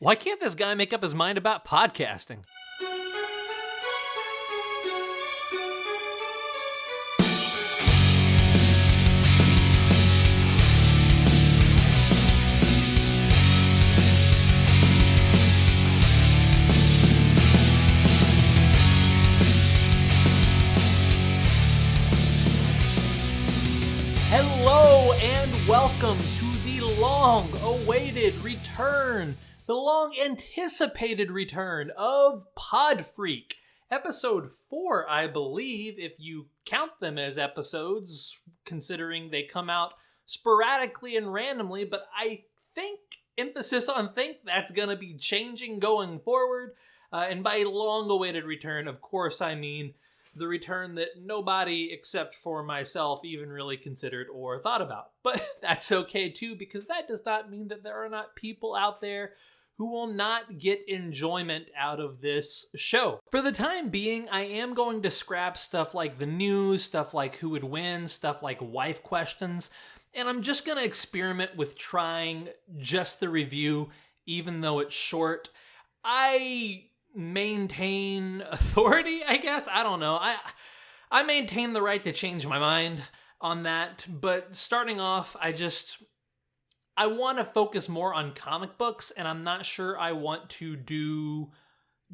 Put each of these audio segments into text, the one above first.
Why can't this guy make up his mind about podcasting? Hello and welcome to the long-awaited return, the long-anticipated return of Podfreak. Episode 4, I believe, if you count them as episodes, considering they come out sporadically and randomly, but I think, emphasis on think, that's going to be changing going forward. And by long-awaited return, of course, I mean the return that nobody except for myself even really considered or thought about. But that's okay too, because that does not mean that there are not people out there who will not get enjoyment out of this show. For the time being, I am going to scrap stuff like the news, stuff like who would win, stuff like wife questions, and I'm just going to experiment with trying just the review, even though it's short. I maintain authority, I guess. I don't know. I maintain the right to change my mind on that, but starting off, I want to focus more on comic books, and I'm not sure I want to do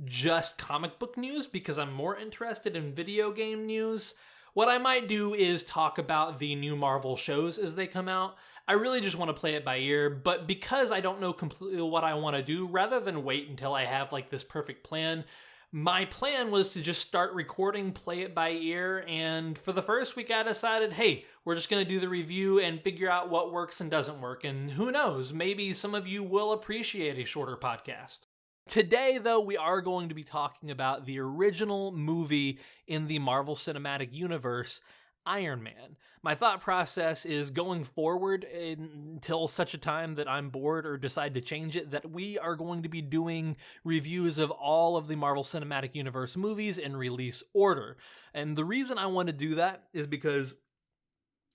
just comic book news because I'm more interested in video game news. What I might do is talk about the new Marvel shows as they come out. I really just want to play it by ear, but because I don't know completely what I want to do, rather than wait until I have like this perfect plan, my plan was to just start recording, play it by ear, and for the first week I decided, hey, we're just going to do the review and figure out what works and doesn't work, and who knows, maybe some of you will appreciate a shorter podcast. Today, though, we are going to be talking about the original movie in the Marvel Cinematic Universe, Iron Man. My thought process is going forward until such a time that I'm bored or decide to change it, that we are going to be doing reviews of all of the Marvel Cinematic Universe movies in release order. And the reason I want to do that is because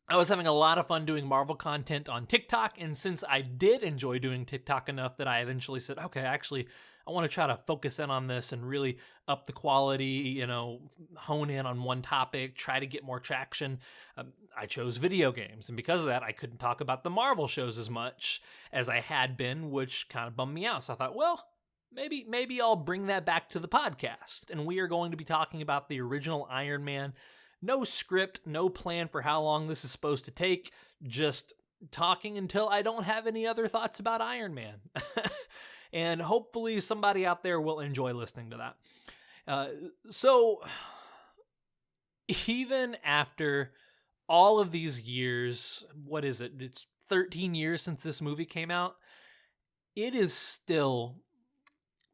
I was having a lot of fun doing Marvel content on TikTok, and since I did enjoy doing TikTok enough that I eventually said, okay, actually, I want to try to focus in on this and really up the quality, hone in on one topic, try to get more traction. I chose video games, and because of that, I couldn't talk about the Marvel shows as much as I had been, which kind of bummed me out. So I thought, well, maybe I'll bring that back to the podcast, and we are going to be talking about the original Iron Man. No script, no plan for how long this is supposed to take, just talking until I don't have any other thoughts about Iron Man. And hopefully somebody out there will enjoy listening to that. So, even after all of these years, what is it? It's 13 years since this movie came out. It is still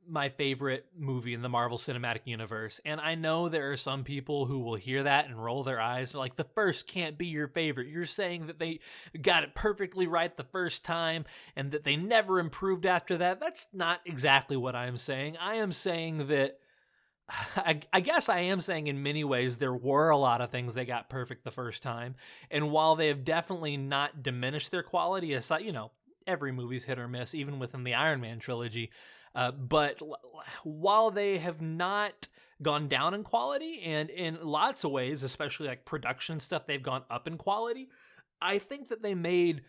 my favorite movie in the Marvel Cinematic Universe. And I know there are some people who will hear that and roll their eyes. They're like, the first can't be your favorite. You're saying that they got it perfectly right the first time and that they never improved after that. That's not exactly what I'm saying. I am saying that, I guess I am saying in many ways there were a lot of things they got perfect the first time. And while they have definitely not diminished their quality, aside, every movie's hit or miss, even within the Iron Man trilogy. But while they have not gone down in quality, and in lots of ways, especially like production stuff, they've gone up in quality, I think that they made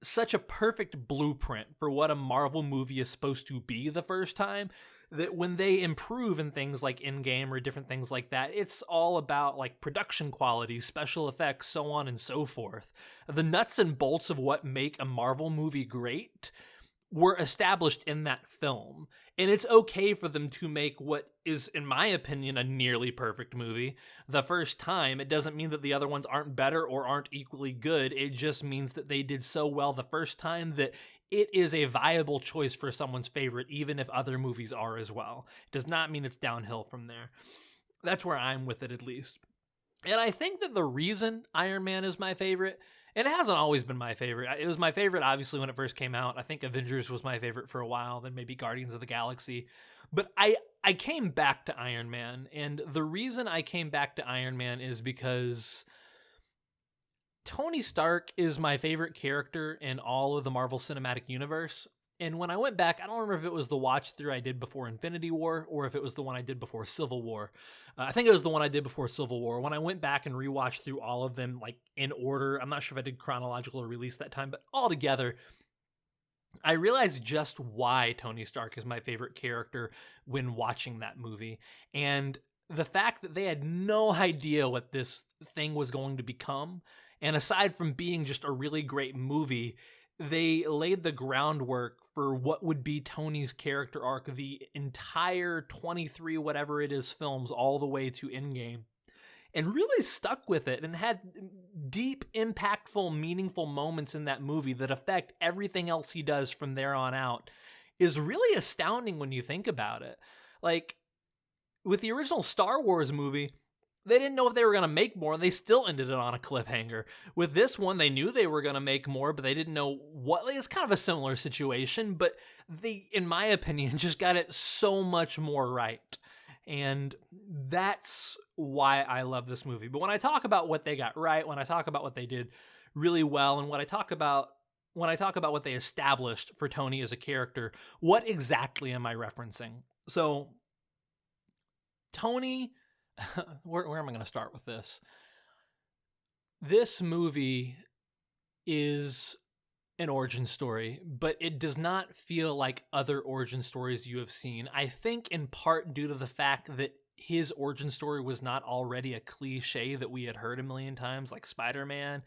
such a perfect blueprint for what a Marvel movie is supposed to be the first time, that when they improve in things like in-game or different things like that, it's all about like production quality, special effects, so on and so forth. The nuts and bolts of what make a Marvel movie great were established in that film. And it's okay for them to make what is, in my opinion, a nearly perfect movie the first time. It doesn't mean that the other ones aren't better or aren't equally good. It just means that they did so well the first time that it is a viable choice for someone's favorite, even if other movies are as well. It does not mean it's downhill from there. That's where I'm with it, at least. And I think that the reason Iron Man is my favorite, and it hasn't always been my favorite. It was my favorite, obviously, when it first came out. I think Avengers was my favorite for a while, then maybe Guardians of the Galaxy. But I came back to Iron Man, and the reason I came back to Iron Man is because Tony Stark is my favorite character in all of the Marvel Cinematic Universe, And when I went back, I don't remember if it was the watch through I did before Infinity War or if it was the one I did before Civil War. I think it was the one I did before Civil War. When I went back and rewatched through all of them, like in order, I'm not sure if I did chronological or release that time, but all together, I realized just why Tony Stark is my favorite character when watching that movie. And the fact that they had no idea what this thing was going to become, and aside from being just a really great movie, they laid the groundwork for what would be Tony's character arc the entire 23 whatever it is films all the way to Endgame, and really stuck with it and had deep, impactful, meaningful moments in that movie that affect everything else he does from there on out, is really astounding when you think about it. Like, with the original Star Wars movie, they didn't know if they were going to make more, and they still ended it on a cliffhanger. With this one, they knew they were going to make more, but they didn't know what. It's kind of a similar situation, but they, in my opinion, just got it so much more right. And that's why I love this movie. But when I talk about what they got right, when I talk about what they did really well, and when I talk about what they established for Tony as a character, what exactly am I referencing? So, Tony... where am I going to start with this? This movie is an origin story, but it does not feel like other origin stories you have seen. I think in part due to the fact that his origin story was not already a cliche that we had heard a million times, like Spider-Man,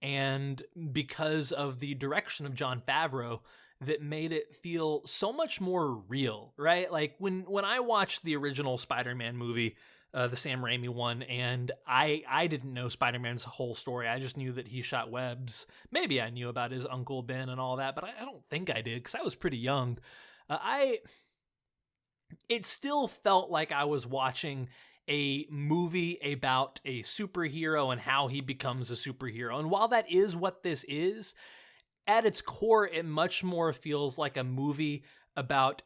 and because of the direction of Jon Favreau that made it feel so much more real, right? Like when I watched the original Spider-Man movie, the Sam Raimi one, and I didn't know Spider-Man's whole story. I just knew that he shot webs. Maybe I knew about his Uncle Ben and all that, but I don't think I did because I was pretty young. It still felt like I was watching a movie about a superhero and how he becomes a superhero. And while that is what this is, at its core, it much more feels like a movie about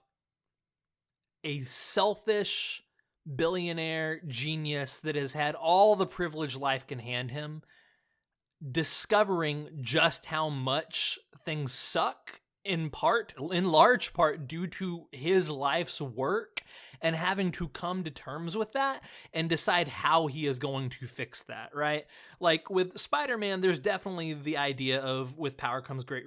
a selfish billionaire genius that has had all the privilege life can hand him, discovering just how much things suck, in large part due to his life's work, and having to come to terms with that and decide how he is going to fix that, right? Like with Spider-Man, there's definitely the idea of with power comes great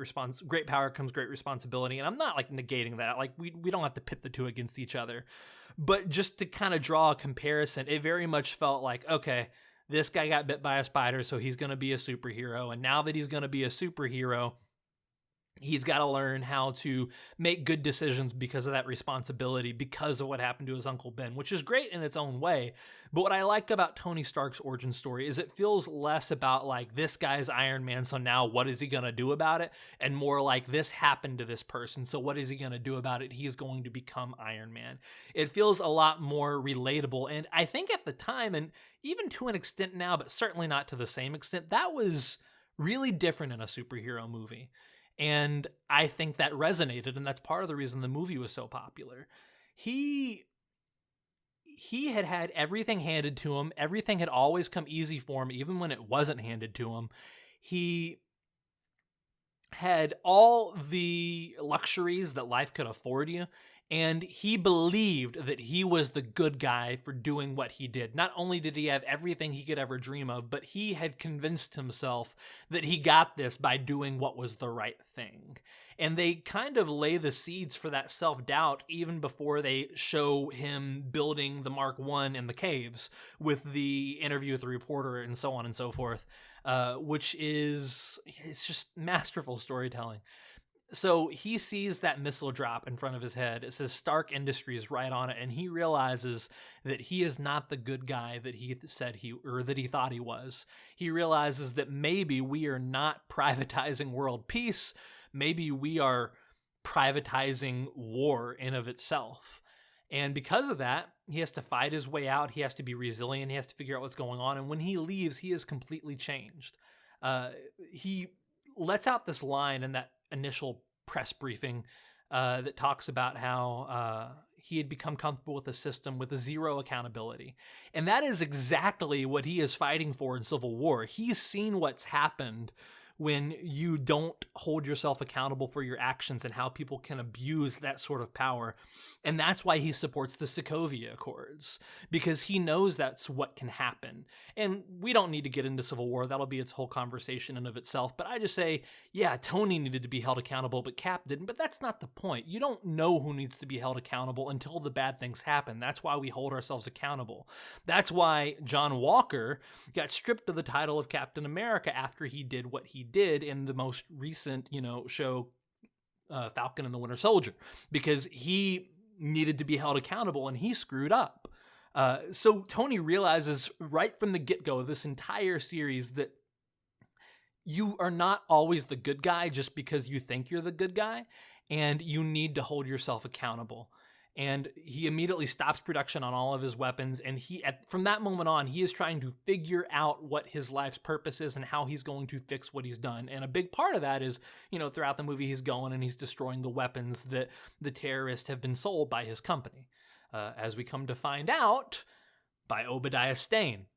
power comes great responsibility, and I'm not like negating that. Like we don't have to pit the two against each other. But just to kind of draw a comparison, it very much felt like, okay, this guy got bit by a spider, so he's going to be a superhero. And now that he's going to be a superhero, he's got to learn how to make good decisions because of that responsibility, because of what happened to his Uncle Ben, which is great in its own way. But what I like about Tony Stark's origin story is it feels less about like, this guy's Iron Man, so now what is he going to do about it? And more like, this happened to this person, so what is he going to do about it? He is going to become Iron Man. It feels a lot more relatable. And I think at the time, and even to an extent now, but certainly not to the same extent, that was really different in a superhero movie. And I think that resonated, and that's part of the reason the movie was so popular. He had everything handed to him. Everything had always come easy for him, even when it wasn't handed to him. He had all the luxuries that life could afford you, and he believed that he was the good guy for doing what he did. Not only did he have everything he could ever dream of, but he had convinced himself that he got this by doing what was the right thing. And they kind of lay the seeds for that self-doubt even before they show him building the Mark I in the caves with the interview with the reporter and so on and so forth, which it's just masterful storytelling. So he sees that missile drop in front of his head. It says Stark Industries right on it, and he realizes that he is not the good guy that he said that he thought he was. He realizes that maybe we are not privatizing world peace. Maybe we are privatizing war in of itself. And because of that, he has to fight his way out. He has to be resilient. He has to figure out what's going on. And when he leaves, he is completely changed. He lets out this line in that initial press briefing that talks about how he had become comfortable with a system with zero accountability. And that is exactly what he is fighting for in Civil War. He's seen what's happened when you don't hold yourself accountable for your actions and how people can abuse that sort of power. And that's why he supports the Sokovia Accords, because he knows that's what can happen. And we don't need to get into Civil War. That'll be its whole conversation in of itself. But I just say, yeah, Tony needed to be held accountable, but Cap didn't. But that's not the point. You don't know who needs to be held accountable until the bad things happen. That's why we hold ourselves accountable. That's why John Walker got stripped of the title of Captain America after he did what he did in the most recent, show, Falcon and the Winter Soldier, because he needed to be held accountable and he screwed up. So Tony realizes right from the get-go of this entire series that you are not always the good guy just because you think you're the good guy, and you need to hold yourself accountable. And he immediately stops production on all of his weapons, and from that moment on, he is trying to figure out what his life's purpose is and how he's going to fix what he's done. And a big part of that is, throughout the movie, he's going and he's destroying the weapons that the terrorists have been sold by his company. As we come to find out, by Obadiah Stane.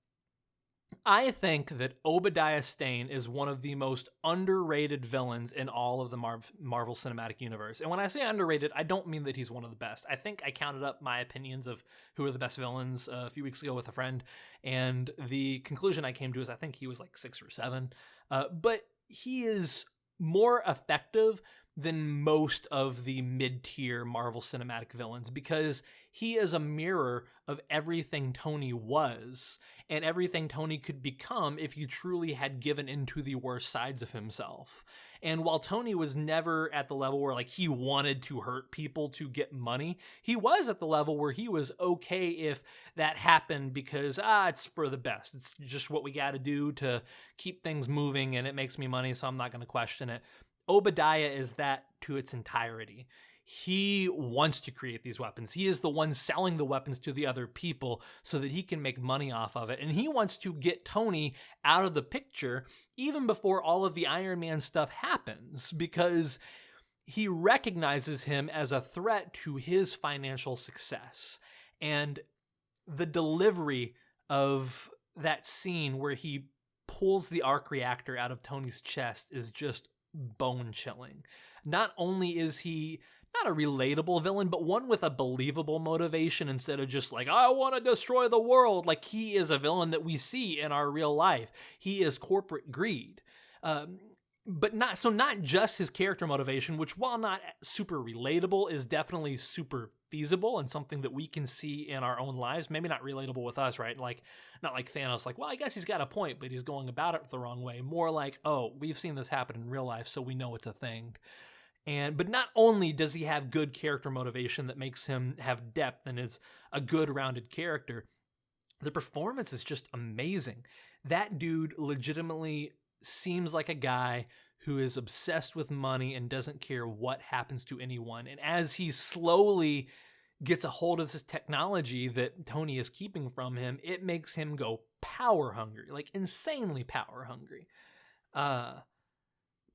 I think that Obadiah Stane is one of the most underrated villains in all of the Marvel Cinematic Universe. And when I say underrated, I don't mean that he's one of the best. I think I counted up my opinions of who are the best villains a few weeks ago with a friend, and the conclusion I came to is I think he was like 6 or 7. But he is more effective than most of the mid-tier Marvel Cinematic villains, because he is a mirror of everything Tony was and everything Tony could become if he truly had given into the worst sides of himself. And while Tony was never at the level where he wanted to hurt people to get money, he was at the level where he was okay if that happened because it's for the best. It's just what we got to do to keep things moving, and it makes me money, so I'm not going to question it. Obadiah is that to its entirety. He wants to create these weapons. He is the one selling the weapons to the other people so that he can make money off of it. And he wants to get Tony out of the picture even before all of the Iron Man stuff happens, because he recognizes him as a threat to his financial success. And the delivery of that scene where he pulls the arc reactor out of Tony's chest is just bone-chilling. Not only is he not a relatable villain, but one with a believable motivation instead of just I want to destroy the world. He is a villain that we see in our real life. He is corporate greed. But not just his character motivation, which while not super relatable is definitely super feasible and something that we can see in our own lives. Maybe not relatable with us, right? Not like Thanos, well, I guess he's got a point, but he's going about it the wrong way. More oh, we've seen this happen in real life, so we know it's a thing. But not only does he have good character motivation that makes him have depth and is a good rounded character, the performance is just amazing. That dude legitimately seems like a guy who is obsessed with money and doesn't care what happens to anyone. And as he slowly gets a hold of this technology that Tony is keeping from him, it makes him go power hungry, insanely power hungry.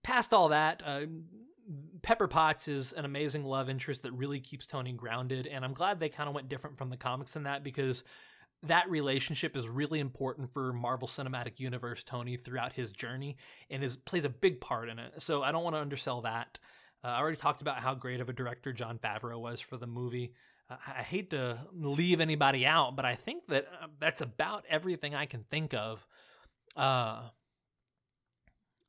Past all that, Pepper Potts is an amazing love interest that really keeps Tony grounded. And I'm glad they kind of went different from the comics in that, because that relationship is really important for Marvel Cinematic Universe Tony throughout his journey and plays a big part in it. So I don't want to undersell that. I already talked about how great of a director Jon Favreau was for the movie. I hate to leave anybody out, but I think that that's about everything I can think of. I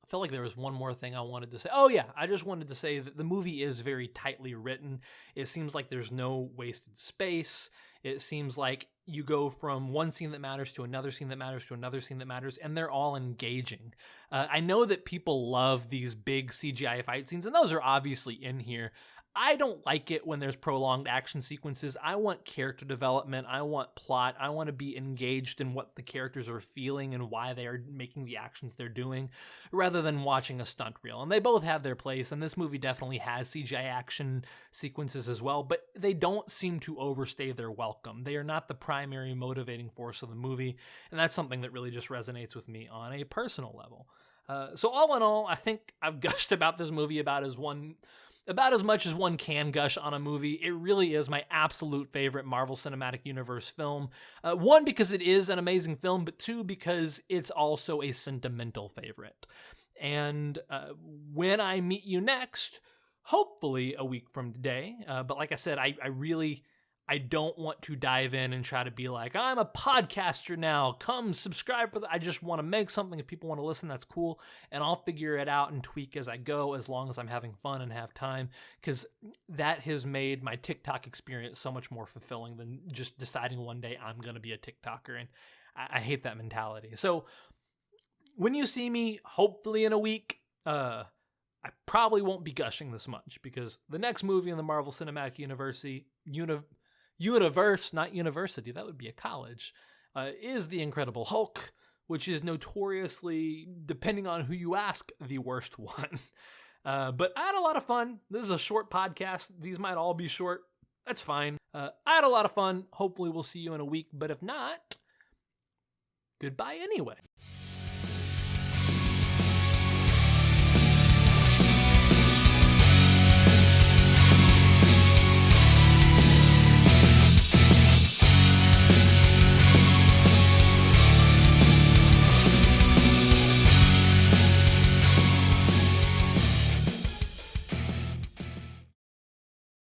felt like there was one more thing I wanted to say. Oh yeah, I just wanted to say that the movie is very tightly written. It seems like there's no wasted space. It seems like you go from one scene that matters to another scene that matters to another scene that matters, and they're all engaging. I know that people love these big CGI fight scenes, and those are obviously in here. I don't like it when there's prolonged action sequences. I want character development. I want plot. I want to be engaged in what the characters are feeling and why they are making the actions they're doing, rather than watching a stunt reel. And they both have their place, and this movie definitely has CGI action sequences as well, but they don't seem to overstay their welcome. They are not the primary motivating force of the movie, and that's something that really just resonates with me on a personal level. So all in all, I think I've gushed about this movie about as much as one can gush on a movie. It really is my absolute favorite Marvel Cinematic Universe film. One, because it is an amazing film, but two, because it's also a sentimental favorite. And when I meet you next, hopefully a week from today, but like I said, I don't want to dive in and try to be like, I'm a podcaster now, come subscribe for that. I just want to make something. If people want to listen, that's cool. And I'll figure it out and tweak as I go, as long as I'm having fun and have time, because that has made my TikTok experience so much more fulfilling than just deciding one day I'm going to be a TikToker. And I hate that mentality. So when you see me, hopefully in a week, I probably won't be gushing this much, because the next movie in the Marvel Cinematic Universe, not university, that would be a college, is The Incredible Hulk, which is notoriously, depending on who you ask, the worst one. But I had a lot of fun. This is a short podcast. These might all be short. That's fine. I had a lot of fun. Hopefully we'll see you in a week, but if not, goodbye anyway.